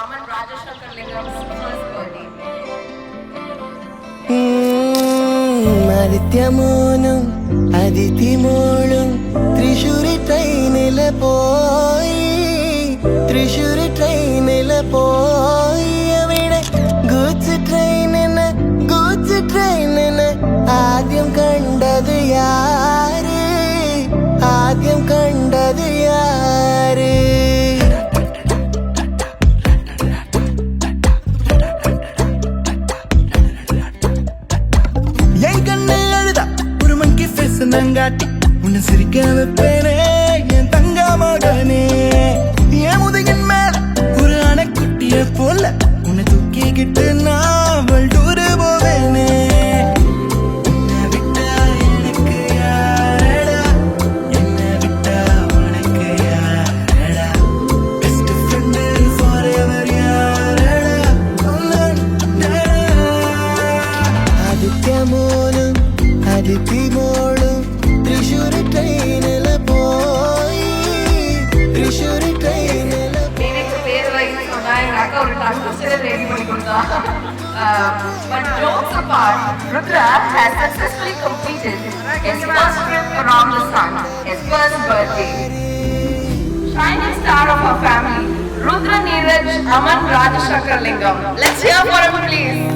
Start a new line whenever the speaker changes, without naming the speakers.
Aman Rajashankar Lingam's first birthday.
മരിത്യമോനും അതിഥിമോളും Thrissur ട്രെയിനിൽ പോയി അവിടെ ഗൂഡ്സ് ട്രെയിനിന് ആദ്യം കണ്ടത് യാര് என் கண்ணை அழுதா ஒரு மங்கி ஃபேஸ் நங்காட்டி உன்னை சிரிக்க வைப்பேனே என் தங்க மகனே என் முதுகின் மேல ஒரு அணைக்குட்டிய போல உன்னை தூக்கிக்கிட்டு நான் வல்டூர் போவேனே என்னை விட்டா எனக்கு யாரடா என்னை விட்டா உனக்கு யாரடா பெஸ்ட் ஃப்ரெண்ட் ஃபார் எவர் யாரடா ആദിത്യമോനും അതിഥിമോളും തൃശ്ശൂർ ട്രെയിനിൽ പോയി
எனக்கு பேர் வயசு சொன்னா எங்க அக்கா ஒரு டாக்டர் ரெடி பண்ணி கொடுத்தா. But jokes apart, Rudra has successfully completed his first trip around the sun, his first birthday. Shining star of our family, Rudra Neeraj Aman Rajashankar Lingam. Let's hear for him, please.